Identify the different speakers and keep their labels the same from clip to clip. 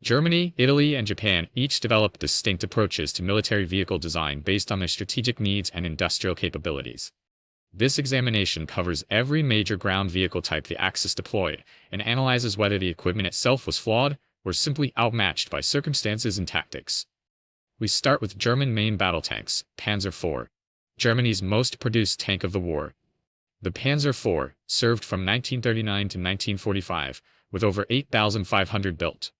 Speaker 1: Germany, Italy, and Japan each developed distinct approaches to military vehicle design based on their strategic needs and industrial capabilities. This examination covers every major ground vehicle type the Axis deployed and analyzes whether the equipment itself was flawed or simply outmatched by circumstances and tactics. We start with German main battle tanks, Panzer IV, Germany's most produced tank of the war. The Panzer IV served from 1939 to 1945, with over 8,500 built.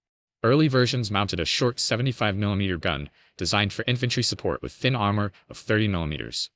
Speaker 1: Early versions mounted a short 75mm gun, designed for infantry support with thin armor of 30mm.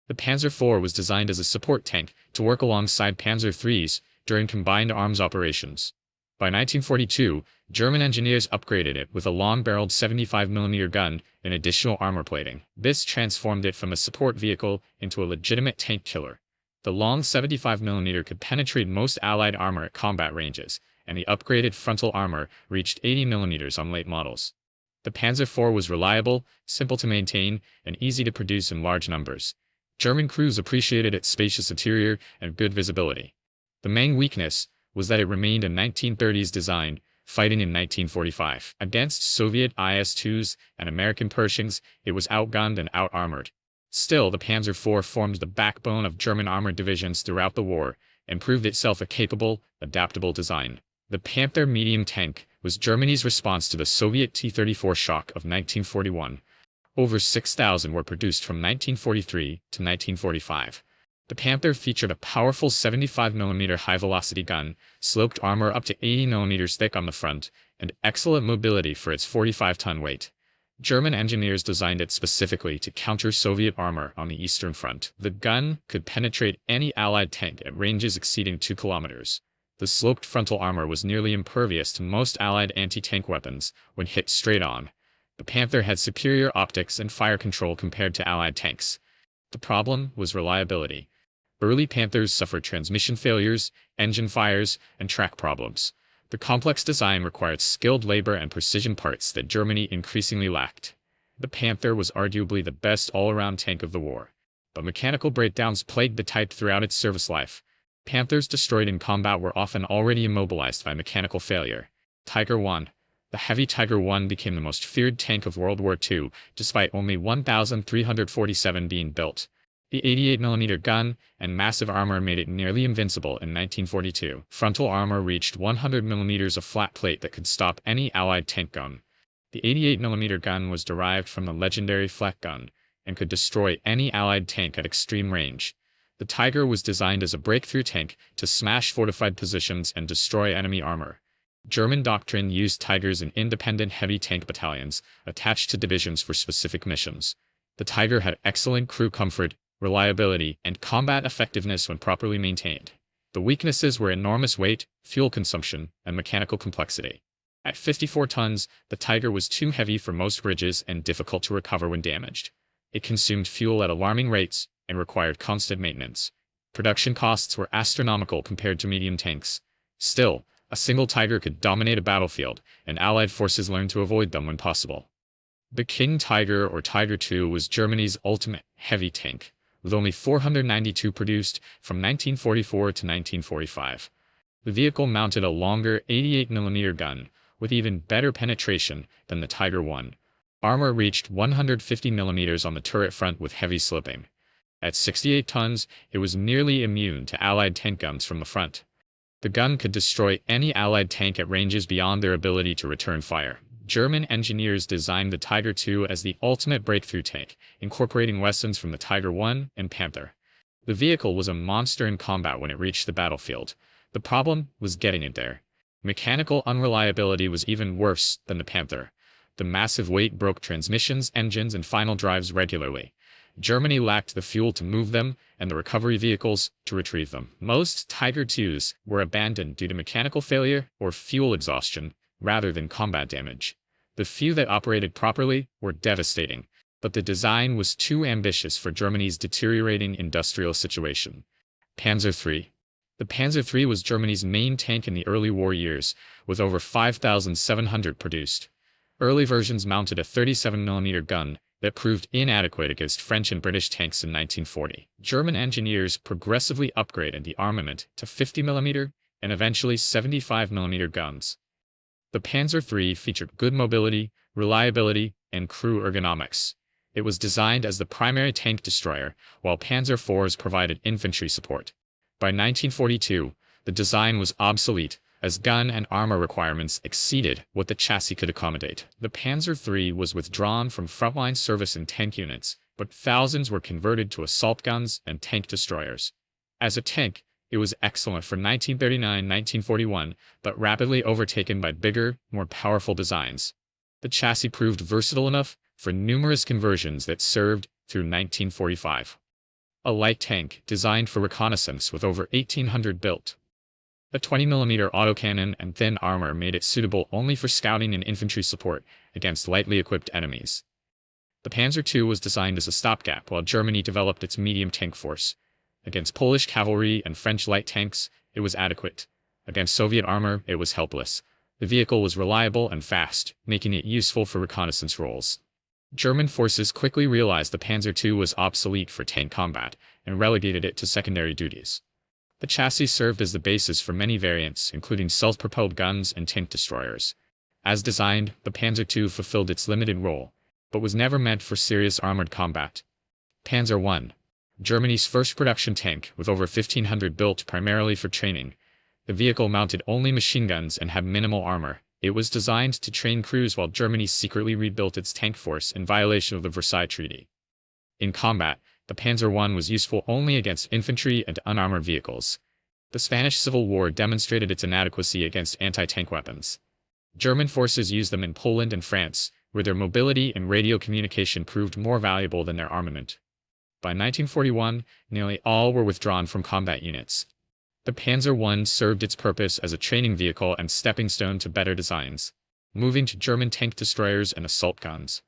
Speaker 1: The Panzer IV was designed as a support tank to work alongside Panzer IIIs during combined arms operations. By 1942, German engineers upgraded it with a long-barreled 75mm gun and additional armor plating. This transformed it from a support vehicle into a legitimate tank killer. The long 75mm could penetrate most Allied armor at combat ranges, and the upgraded frontal armor reached 80mm on late models. The Panzer IV was reliable, simple to maintain, and easy to produce in large numbers. German crews appreciated its spacious interior and good visibility. The main weakness was that it remained a 1930s design, fighting in 1945. Against Soviet IS-2s and American Pershings, it was outgunned and out-armored. Still, the Panzer IV formed the backbone of German armored divisions throughout the war and proved itself a capable, adaptable design. The Panther medium tank was Germany's response to the Soviet T-34 shock of 1941. Over 6,000 were produced from 1943 to 1945. The Panther featured a powerful 75mm high-velocity gun, sloped armor up to 80mm thick on the front, and excellent mobility for its 45-ton weight. German engineers designed it specifically to counter Soviet armor on the Eastern Front. The gun could penetrate any Allied tank at ranges exceeding 2 kilometers. The sloped frontal armor was nearly impervious to most Allied anti-tank weapons when hit straight on. The Panther had superior optics and fire control compared to Allied tanks. The problem was reliability. Early Panthers suffered transmission failures, engine fires, and track problems. The complex design required skilled labor and precision parts that Germany increasingly lacked. The Panther was arguably the best all-around tank of the war, but mechanical breakdowns plagued the type throughout its service life. Panthers destroyed in combat were often already immobilized by mechanical failure. Tiger I. The heavy Tiger I became the most feared tank of World War II, despite only 1,347 being built. The 88mm gun and massive armor made it nearly invincible in 1942. Frontal armor reached 100mm of flat plate that could stop any Allied tank gun. The 88mm gun was derived from the legendary flak gun and could destroy any Allied tank at extreme range. The Tiger was designed as a breakthrough tank to smash fortified positions and destroy enemy armor. German doctrine used Tigers in independent heavy tank battalions, attached to divisions for specific missions. The Tiger had excellent crew comfort, reliability, and combat effectiveness when properly maintained. The weaknesses were enormous weight, fuel consumption, and mechanical complexity. At 54 tons, the Tiger was too heavy for most bridges and difficult to recover when damaged. It consumed fuel at alarming rates and required constant maintenance. Production costs were astronomical compared to medium tanks. Still, a single Tiger could dominate a battlefield, and Allied forces learned to avoid them when possible. The King Tiger or Tiger II was Germany's ultimate heavy tank, with only 492 produced from 1944 to 1945. The vehicle mounted a longer 88mm gun, with even better penetration than the Tiger I. Armor reached 150mm on the turret front with heavy sloping. At 68 tons, it was nearly immune to Allied tank guns from the front. The gun could destroy any Allied tank at ranges beyond their ability to return fire. German engineers designed the Tiger II as the ultimate breakthrough tank, incorporating lessons from the Tiger I and Panther. The vehicle was a monster in combat when it reached the battlefield. The problem was getting it there. Mechanical unreliability was even worse than the Panther. The massive weight broke transmissions, engines, and final drives regularly. Germany lacked the fuel to move them and the recovery vehicles to retrieve them. Most Tiger IIs were abandoned due to mechanical failure or fuel exhaustion rather than combat damage. The few that operated properly were devastating, but the design was too ambitious for Germany's deteriorating industrial situation. Panzer III. The Panzer III was Germany's main tank in the early war years, with over 5,700 produced. Early versions mounted a 37mm gun that proved inadequate against French and British tanks in 1940. German engineers progressively upgraded the armament to 50mm and eventually 75mm guns. The Panzer III featured good mobility, reliability, and crew ergonomics. It was designed as the primary tank destroyer, while Panzer IVs provided infantry support. By 1942, the design was obsolete, as gun and armor requirements exceeded what the chassis could accommodate. The Panzer III was withdrawn from frontline service in tank units, but thousands were converted to assault guns and tank destroyers. As a tank, it was excellent for 1939-1941, but rapidly overtaken by bigger, more powerful designs. The chassis proved versatile enough for numerous conversions that served through 1945. A light tank designed for reconnaissance with over 1,800 built. A 20mm autocannon and thin armor made it suitable only for scouting and infantry support against lightly equipped enemies. The Panzer II was designed as a stopgap while Germany developed its medium tank force. Against Polish cavalry and French light tanks, it was adequate. Against Soviet armor, it was helpless. The vehicle was reliable and fast, making it useful for reconnaissance roles. German forces quickly realized the Panzer II was obsolete for tank combat and relegated it to secondary duties. The chassis served as the basis for many variants, including self-propelled guns and tank destroyers. As designed, the Panzer II fulfilled its limited role, but was never meant for serious armored combat. Panzer I, Germany's first production tank with over 1,500 built primarily for training. The vehicle mounted only machine guns and had minimal armor. It was designed to train crews while Germany secretly rebuilt its tank force in violation of the Versailles Treaty. In combat, the Panzer I was useful only against infantry and unarmored vehicles. The Spanish Civil War demonstrated its inadequacy against anti-tank weapons. German forces used them in Poland and France, where their mobility and radio communication proved more valuable than their armament. By 1941, nearly all were withdrawn from combat units. The Panzer I served its purpose as a training vehicle and stepping stone to better designs, moving to German tank destroyers and assault guns.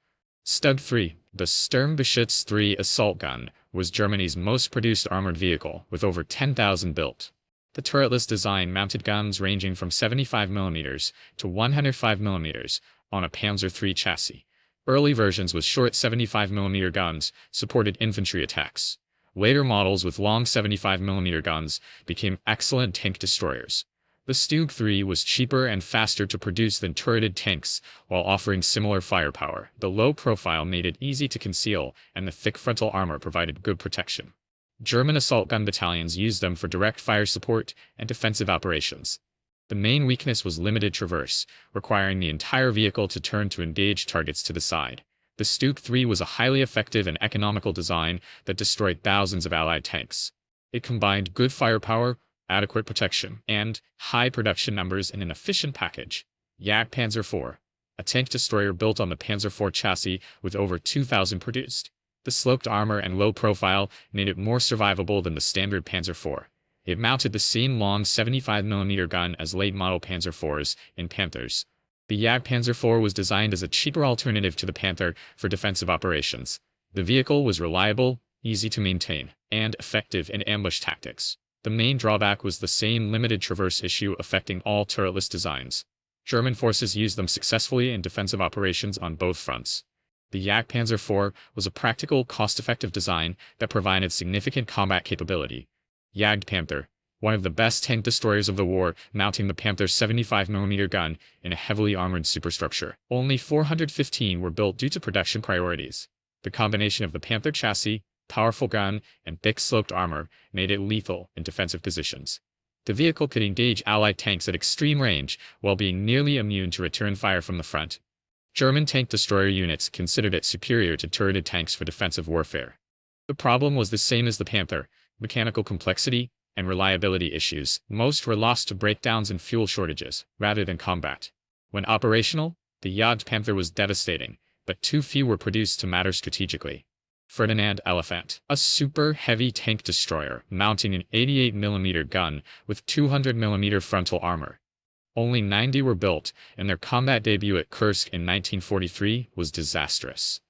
Speaker 1: Stug 3, the Sturmgeschütz 3 assault gun, was Germany's most produced armored vehicle, with over 10,000 built. The turretless design mounted guns ranging from 75mm to 105mm on a Panzer III chassis. Early versions with short 75mm guns supported infantry attacks. Later models with long 75mm guns became excellent tank destroyers. The Stug 3 was cheaper and faster to produce than turreted tanks, while offering similar firepower. The low profile made it easy to conceal, and the thick frontal armor provided good protection. German assault gun battalions used them for direct fire support and defensive operations. The main weakness was limited traverse, requiring the entire vehicle to turn to engage targets to the side. The Stug 3 was a highly effective and economical design that destroyed thousands of Allied tanks. It combined good firepower, adequate protection, and high production numbers in an efficient package. Jagdpanzer IV, a tank destroyer built on the Panzer IV chassis with over 2,000 produced. The sloped armor and low profile made it more survivable than the standard Panzer IV. It mounted the same long 75mm gun as late-model Panzer IVs and Panthers. The Jagdpanzer IV was designed as a cheaper alternative to the Panther for defensive operations. The vehicle was reliable, easy to maintain, and effective in ambush tactics. The main drawback was the same limited traverse issue affecting all turretless designs. German forces used them successfully in defensive operations on both fronts. The Jagdpanzer IV was a practical, cost-effective design that provided significant combat capability. Jagdpanther, one of the best tank destroyers of the war, mounting the Panther's 75mm gun in a heavily armored superstructure. Only 415 were built due to production priorities. The combination of the Panther chassis, powerful gun, and thick sloped armor made it lethal in defensive positions. The vehicle could engage Allied tanks at extreme range while being nearly immune to return fire from the front. German tank destroyer units considered it superior to turreted tanks for defensive warfare. The problem was the same as the Panther: mechanical complexity and reliability issues. Most were lost to breakdowns and fuel shortages, rather than combat. When operational, the Jagdpanther was devastating, but too few were produced to matter strategically. Ferdinand Elephant, a super heavy tank destroyer mounting an 88mm gun with 200mm frontal armor. Only 90 were built, and their combat debut at Kursk in 1943 was disastrous.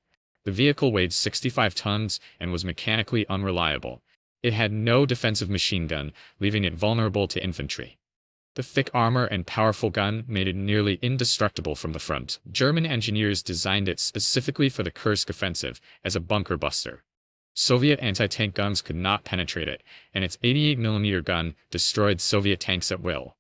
Speaker 1: The vehicle weighed 65 tons and was mechanically unreliable. It had no defensive machine gun, leaving it vulnerable to infantry. The thick armor and powerful gun made it nearly indestructible from the front. German engineers designed it specifically for the Kursk offensive as a bunker buster. Soviet anti-tank guns could not penetrate it, and its 88mm gun destroyed Soviet tanks at will.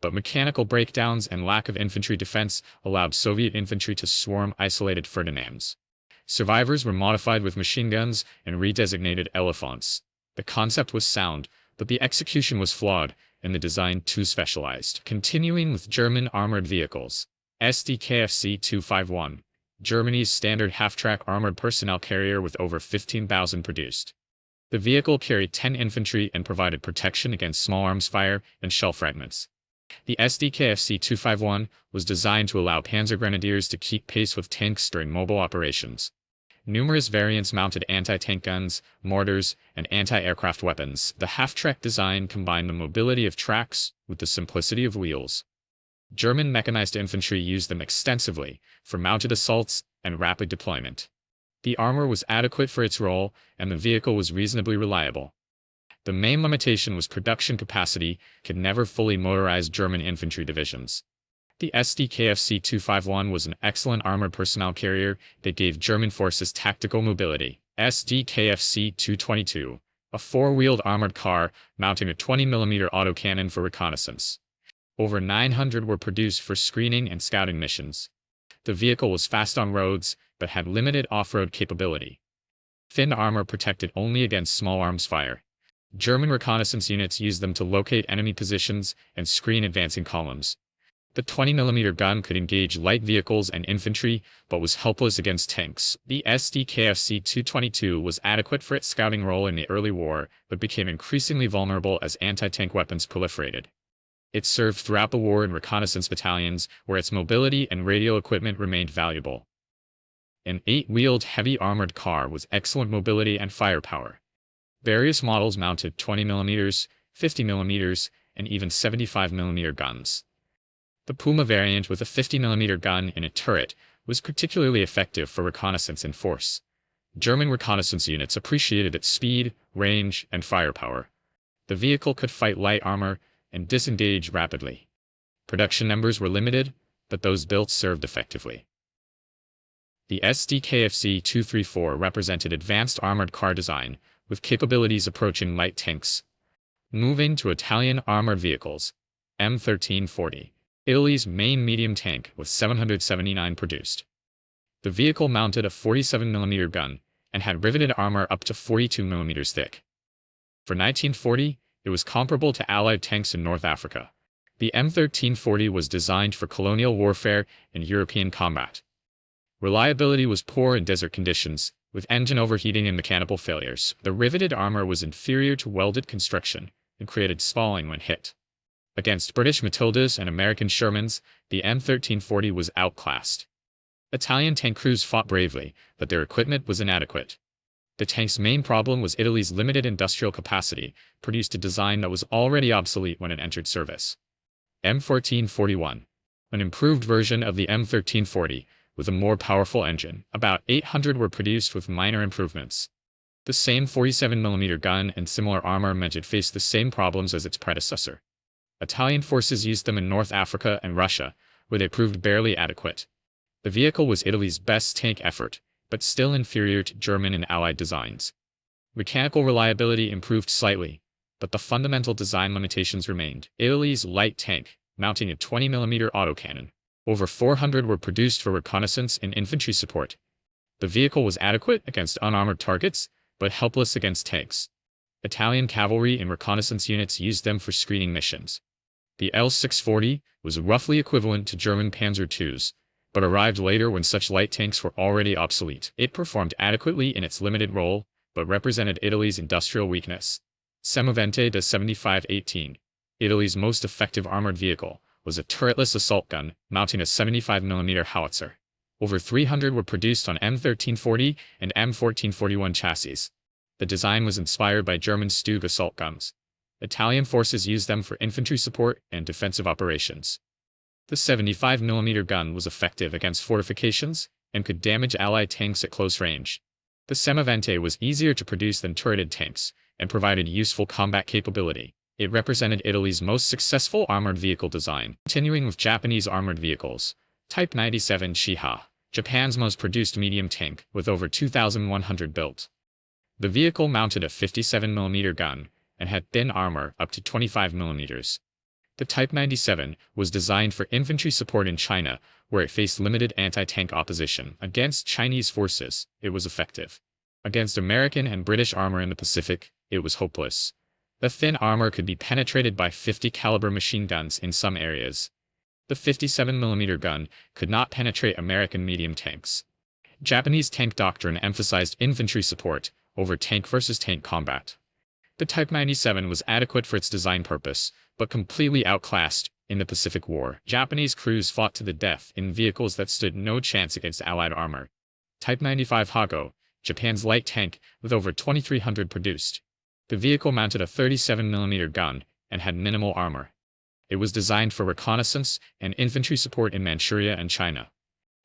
Speaker 1: but mechanical breakdowns and lack of infantry defense allowed Soviet infantry to swarm isolated Ferdinands. Survivors were modified with machine guns and redesignated elephants. The concept was sound, but the execution was flawed, and the design too specialized. Continuing with German armored vehicles. SDKFC 251. Germany's standard half-track armored personnel carrier with over 15,000 produced. The vehicle carried 10 infantry and provided protection against small arms fire and shell fragments. The SDKFC 251 was designed to allow Panzer grenadiers to keep pace with tanks during mobile operations. Numerous variants mounted anti-tank guns, mortars, and anti-aircraft weapons. The half-track design combined the mobility of tracks with the simplicity of wheels. German mechanized infantry used them extensively for mounted assaults and rapid deployment. The armor was adequate for its role, and the vehicle was reasonably reliable. The main limitation was production capacity could never fully motorize German infantry divisions. The SDKFC 251 was an excellent armored personnel carrier that gave German forces tactical mobility. SDKFC 222, a four-wheeled armored car mounting a 20mm autocannon for reconnaissance. Over 900 were produced for screening and scouting missions. The vehicle was fast on roads, but had limited off-road capability. Thin armor protected only against small arms fire. German reconnaissance units used them to locate enemy positions and screen advancing columns. The 20mm gun could engage light vehicles and infantry, but was helpless against tanks. The SDKFC 222 was adequate for its scouting role in the early war, but became increasingly vulnerable as anti-tank weapons proliferated. It served throughout the war in reconnaissance battalions, where its mobility and radio equipment remained valuable. An 8-wheeled heavy armored car with excellent mobility and firepower. Various models mounted 20mm, 50mm, and even 75mm guns. The Puma variant with a 50mm gun and a turret was particularly effective for reconnaissance in force. German reconnaissance units appreciated its speed, range, and firepower. The vehicle could fight light armor and disengage rapidly. Production numbers were limited, but those built served effectively. The SDKFC 234 represented advanced armored car design, with capabilities approaching light tanks. Moving to Italian armored vehicles. M1340. Italy's main medium tank with 779 produced. The vehicle mounted a 47mm gun and had riveted armor up to 42mm thick. For 1940, it was comparable to Allied tanks in North Africa. The M1340 was designed for colonial warfare and European combat. Reliability was poor in desert conditions, with engine overheating and mechanical failures. The riveted armor was inferior to welded construction and created spalling when hit. Against British Matildas and American Shermans, the M1340 was outclassed. Italian tank crews fought bravely, but their equipment was inadequate. The tank's main problem was Italy's limited industrial capacity, produced a design that was already obsolete when it entered service. M1441. An improved version of the M1340, with a more powerful engine. About 800 were produced with minor improvements. The same 47mm gun and similar armor meant it faced the same problems as its predecessor. Italian forces used them in North Africa and Russia, where they proved barely adequate. The vehicle was Italy's best tank effort, but still inferior to German and Allied designs. Mechanical reliability improved slightly, but the fundamental design limitations remained. Italy's light tank, mounting a 20mm autocannon. Over 400 were produced for reconnaissance and infantry support. The vehicle was adequate against unarmored targets, but helpless against tanks. Italian cavalry and reconnaissance units used them for screening missions. The L640 was roughly equivalent to German Panzer IIs, but arrived later when such light tanks were already obsolete. It performed adequately in its limited role, but represented Italy's industrial weakness. Semovente de 7518, Italy's most effective armored vehicle, was a turretless assault gun mounting a 75mm howitzer. Over 300 were produced on M1340 and M1441 chassis. The design was inspired by German Stuka assault guns. Italian forces used them for infantry support and defensive operations. The 75mm gun was effective against fortifications and could damage Allied tanks at close range. The Semovente was easier to produce than turreted tanks and provided useful combat capability. It represented Italy's most successful armored vehicle design. Continuing with Japanese armored vehicles. Type 97 Shiha, Japan's most produced medium tank, with over 2,100 built. The vehicle mounted a 57mm gun and had thin armor up to 25mm. The Type 97 was designed for infantry support in China, where it faced limited anti-tank opposition. Against Chinese forces, it was effective. Against American and British armor in the Pacific, it was hopeless. The thin armor could be penetrated by 50 caliber machine guns in some areas. The 57mm gun could not penetrate American medium tanks. Japanese tank doctrine emphasized infantry support over tank versus tank combat. The Type 97 was adequate for its design purpose, but completely outclassed in the Pacific War. Japanese crews fought to the death in vehicles that stood no chance against Allied armor. Type 95 Hago, Japan's light tank with over 2,300 produced. The vehicle mounted a 37mm gun and had minimal armor. It was designed for reconnaissance and infantry support in Manchuria and China.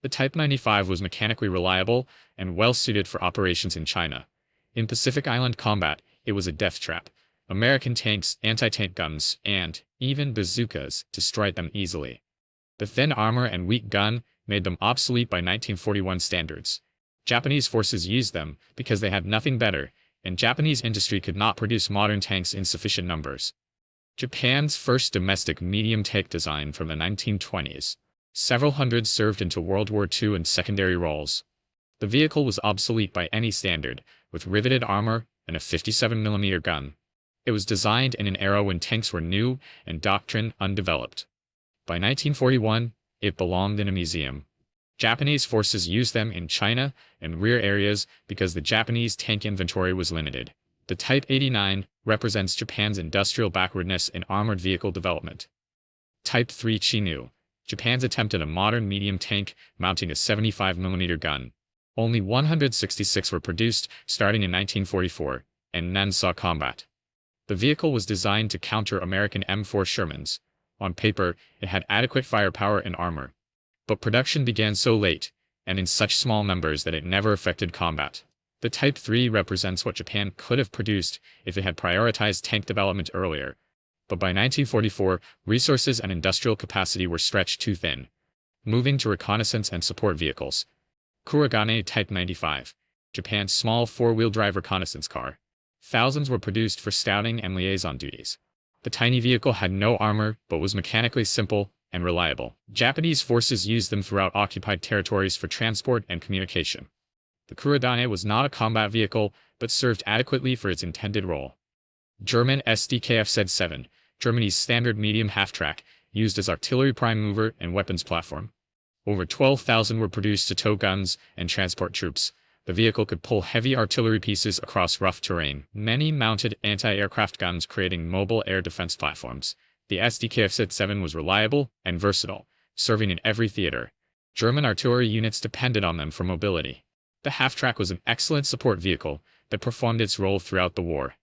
Speaker 1: The Type 95 was mechanically reliable and well-suited for operations in China. In Pacific Island combat, it was a death trap. American tanks, anti-tank guns, and even bazookas destroyed them easily. The thin armor and weak gun made them obsolete by 1941 standards. Japanese forces used them because they had nothing better, and Japanese industry could not produce modern tanks in sufficient numbers. Japan's first domestic medium tank design from the 1920s. Several hundred served into World War II in secondary roles. The vehicle was obsolete by any standard, with riveted armor and a 57mm gun. It was designed in an era when tanks were new and doctrine undeveloped. By 1941, it belonged in a museum. Japanese forces used them in China and rear areas because the Japanese tank inventory was limited. The Type 89 represents Japan's industrial backwardness in armored vehicle development. Type 3 Chinu, Japan's attempt at a modern medium tank mounting a 75mm gun. Only 166 were produced starting in 1944, and none saw combat. The vehicle was designed to counter American M4 Shermans. On paper, it had adequate firepower and armor. But production began so late, and in such small numbers that it never affected combat. The Type 3 represents what Japan could have produced if it had prioritized tank development earlier. But by 1944, resources and industrial capacity were stretched too thin. Moving to reconnaissance and support vehicles. Kurogane Type 95, Japan's small four-wheel drive reconnaissance car. Thousands were produced for scouting and liaison duties. The tiny vehicle had no armor but was mechanically simple and reliable. Japanese forces used them throughout occupied territories for transport and communication. The Kurogane was not a combat vehicle but served adequately for its intended role. German SDKF Z7, Germany's standard medium half-track, used as artillery prime mover and weapons platform. Over 12,000 were produced to tow guns and transport troops. The vehicle could pull heavy artillery pieces across rough terrain. Many mounted anti-aircraft guns creating mobile air defense platforms. The SDKF Z7 was reliable and versatile, serving in every theater. German artillery units depended on them for mobility. The half-track was an excellent support vehicle that performed its role throughout the war.